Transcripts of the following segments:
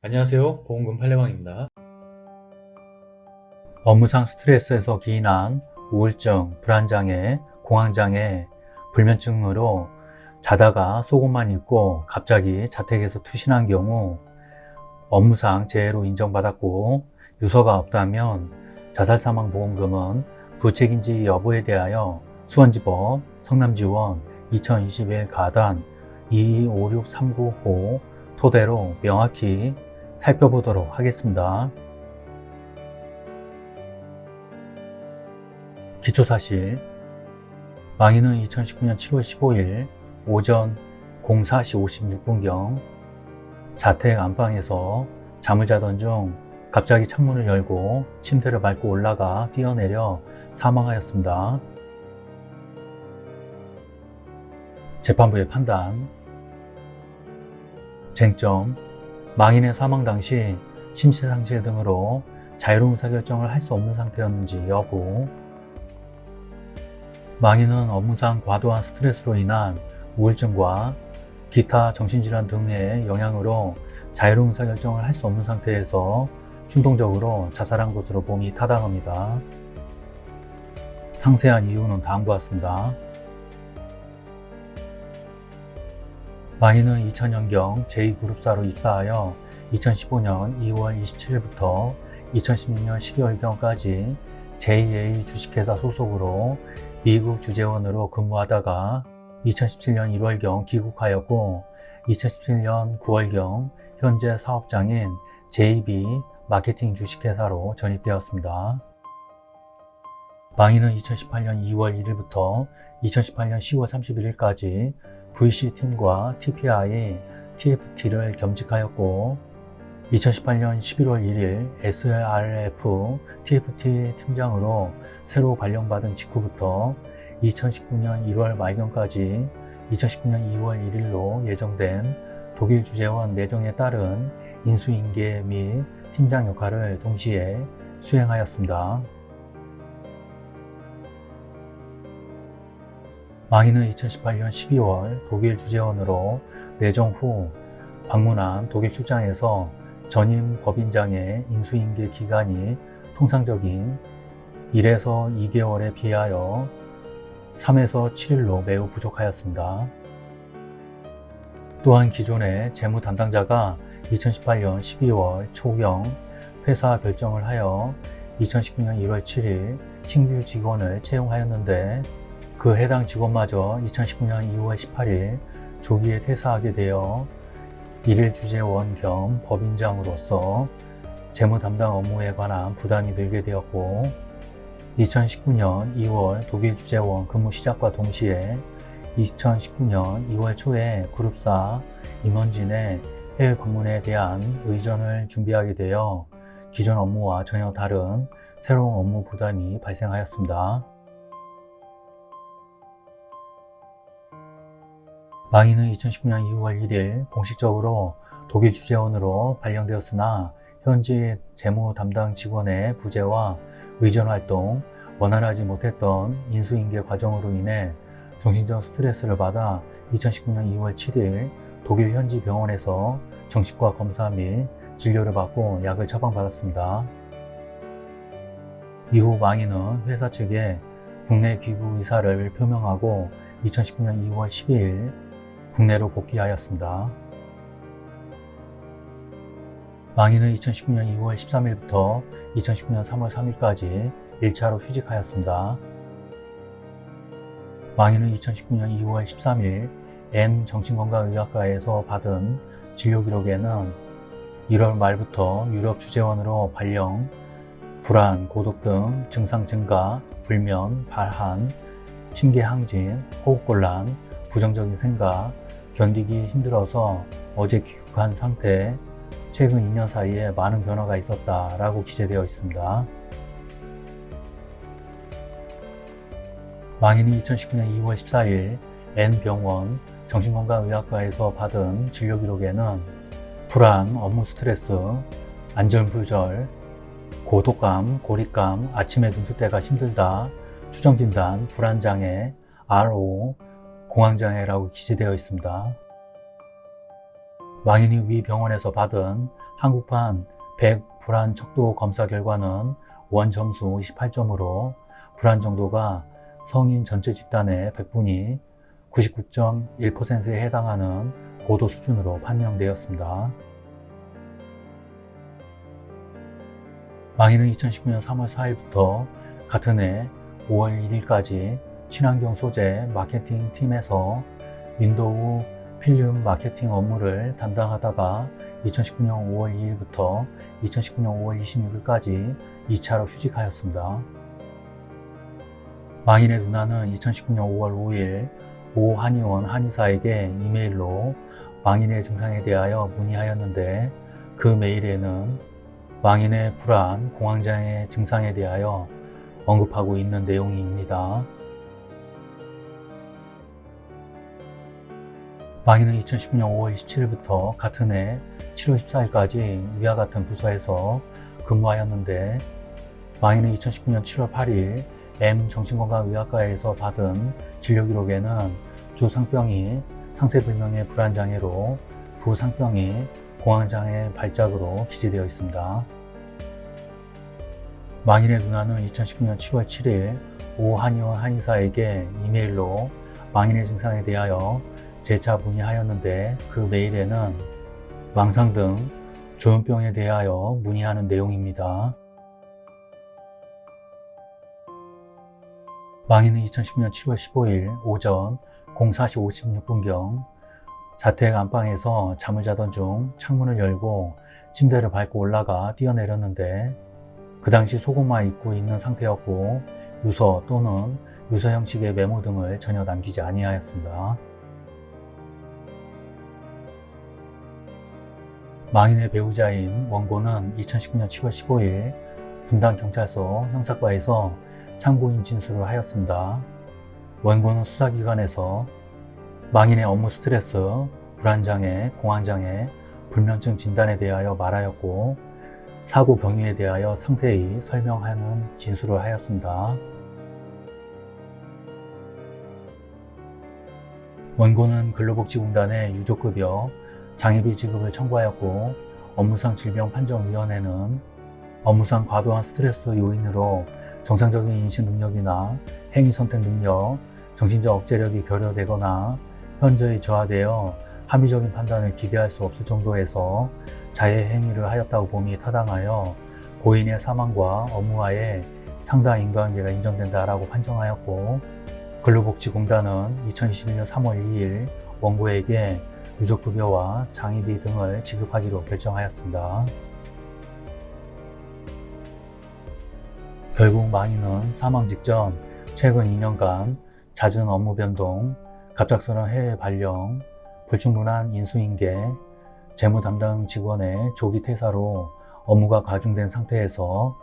안녕하세요. 보험금 팔례방입니다. 업무상 스트레스에서 기인한 우울증, 불안장애, 공황장애, 불면증으로 자다가 속옷만 입고 갑자기 자택에서 투신한 경우 업무상 재해로 인정받았고 유서가 없다면 자살사망보험금은 부책인지 여부에 대하여 수원지법 성남지원 2021 가단 2256395 토대로 명확히 살펴보도록 하겠습니다. 기초사실, 망인은 2019년 7월 15일 오전 04시 56분경 자택 안방에서 잠을 자던 중 갑자기 창문을 열고 침대를 밟고 올라가 뛰어내려 사망하였습니다. 재판부의 판단. 쟁점, 망인의 사망 당시 심신상실 등으로 자유로운 의사결정을 할 수 없는 상태였는지 여부. 망인은 업무상 과도한 스트레스로 인한 우울증과 기타 정신질환 등의 영향으로 자유로운 의사결정을 할 수 없는 상태에서 충동적으로 자살한 것으로 봄이 타당합니다. 상세한 이유는 다음과 같습니다. 망인은 2000년경 제2그룹사로 입사하여 2015년 2월 27일부터 2016년 12월경까지 JA 주식회사 소속으로 미국 주재원으로 근무하다가 2017년 1월경 귀국하였고 2017년 9월경 현재 사업장인 JB 마케팅 주식회사로 전입되었습니다. 망인은 2018년 2월 1일부터 2018년 10월 31일까지 VC팀과 TPI, TFT를 겸직하였고 2018년 11월 1일 SRF TFT 팀장으로 새로 발령받은 직후부터 2019년 1월 말경까지 2019년 2월 1일로 예정된 독일 주재원 내정에 따른 인수인계 및 팀장 역할을 동시에 수행하였습니다. 망인은 2018년 12월 독일 주재원으로 내정 후 방문한 독일 출장에서 전임 법인장의 인수인계 기간이 통상적인 1에서 2개월에 비하여 3에서 7일로 매우 부족하였습니다. 또한 기존의 재무 담당자가 2018년 12월 초경 퇴사 결정을 하여 2019년 1월 7일 신규 직원을 채용하였는데 그 해당 직원마저 2019년 2월 18일 조기에 퇴사하게 되어 일일 주재원 겸 법인장으로서 재무 담당 업무에 관한 부담이 늘게 되었고 2019년 2월 독일 주재원 근무 시작과 동시에 2019년 2월 초에 그룹사 임원진의 해외 방문에 대한 의전을 준비하게 되어 기존 업무와 전혀 다른 새로운 업무 부담이 발생하였습니다. 망인은 2019년 2월 1일 공식적으로 독일 주재원으로 발령되었으나 현지 재무 담당 직원의 부재와 의전 활동, 원활하지 못했던 인수인계 과정으로 인해 정신적 스트레스를 받아 2019년 2월 7일 독일 현지 병원에서 정신과 검사 및 진료를 받고 약을 처방받았습니다. 이후 망인은 회사 측에 국내 귀국 의사를 표명하고 2019년 2월 12일 국내로 복귀하였습니다. 망인은 2019년 2월 13일부터 2019년 3월 3일까지 1차로 휴직하였습니다. 망인은 2019년 2월 13일 M정신건강의학과에서 받은 진료 기록에는 1월 말부터 유럽 주재원으로 발령, 불안, 고독 등 증상 증가, 불면, 발한, 심계항진, 호흡곤란, 부정적인 생각, 견디기 힘들어서 어제 귀국한 상태, 최근 2년 사이에 많은 변화가 있었다라고 기재되어 있습니다. 망인이 2019년 2월 14일 N병원 정신건강의학과에서 받은 진료 기록에는 불안, 업무 스트레스, 안절부절, 고독감, 고립감, 아침에 눈 뜰 때가 힘들다, 추정진단, 불안장애, RO, 공황장애라고 기재되어 있습니다. 망인이 위 병원에서 받은 한국판 100 불안 척도 검사 결과는 원 점수 28점으로 불안 정도가 성인 전체 집단의 100분이 99.1%에 해당하는 고도 수준으로 판명되었습니다. 망인은 2019년 3월 4일부터 같은 해 5월 1일까지 친환경 소재 마케팅 팀에서 윈도우 필름 마케팅 업무를 담당하다가 2019년 5월 2일부터 2019년 5월 26일까지 2차로 휴직하였습니다. 망인의 누나는 2019년 5월 5일 오 한의원 한의사에게 이메일로 망인의 증상에 대하여 문의하였는데 그 메일에는 망인의 불안, 공황장애 증상에 대하여 언급하고 있는 내용입니다. 망인은 2019년 5월 27일부터 같은 해 7월 14일까지 위와 같은 부서에서 근무하였는데 망인은 2019년 7월 8일 M정신건강의학과에서 받은 진료기록에는 주상병이 상세불명의 불안장애로 부상병이 공황장애 발작으로 기재되어 있습니다. 망인의 누나는 2019년 7월 7일 오 한의원 한의사에게 이메일로 망인의 증상에 대하여 재차 문의하였는데 그 메일에는 망상 등 조현병에 대하여 문의하는 내용입니다. 망인은 2019년 7월 15일 오전 04시 56분경 자택 안방에서 잠을 자던 중 창문을 열고 침대를 밟고 올라가 뛰어내렸는데 그 당시 속옷만 입고 있는 상태였고 유서 또는 유서 형식의 메모 등을 전혀 남기지 아니하였습니다. 망인의 배우자인 원고는 2019년 7월 15일 분당경찰서 형사과에서 참고인 진술을 하였습니다. 원고는 수사기관에서 망인의 업무 스트레스, 불안장애, 공황장애, 불면증 진단에 대하여 말하였고 사고 경위에 대하여 상세히 설명하는 진술을 하였습니다. 원고는 근로복지공단에 유족급여, 장애비 지급을 청구하였고 업무상 질병판정위원회는 업무상 과도한 스트레스 요인으로 정상적인 인식 능력이나 행위 선택 능력, 정신적 억제력이 결여되거나 현저히 저하되어 합리적인 판단을 기대할 수 없을 정도에서 자해 행위를 하였다고 봄이 타당하여 고인의 사망과 업무와의 상당 인과관계가 인정된다라고 판정하였고 근로복지공단은 2021년 3월 2일 원고에게 유족급여와 장의비 등을 지급하기로 결정하였습니다. 결국 망인은 사망 직전 최근 2년간 잦은 업무 변동, 갑작스러운 해외 발령, 불충분한 인수인계, 재무 담당 직원의 조기 퇴사로 업무가 과중된 상태에서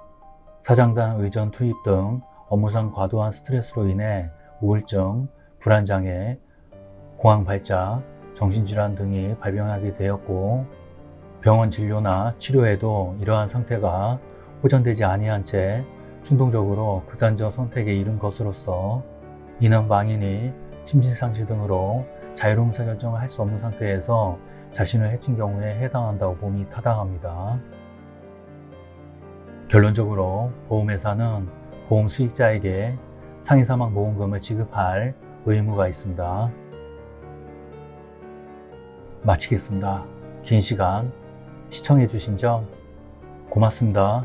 사장단 의전 투입 등 업무상 과도한 스트레스로 인해 우울증, 불안장애, 공황 발작, 정신질환 등이 발병하게 되었고 병원 진료나 치료에도 이러한 상태가 호전되지 아니한 채 충동적으로 극단적 선택에 이른 것으로서 이는 망인이 심신상실 등으로 자유로운 의사결정을 할 수 없는 상태에서 자신을 해친 경우에 해당한다고 봄이 타당합니다. 결론적으로 보험회사는 보험 수익자에게 상해사망보험금을 지급할 의무가 있습니다. 마치겠습니다. 긴 시간 시청해 주신 점 고맙습니다.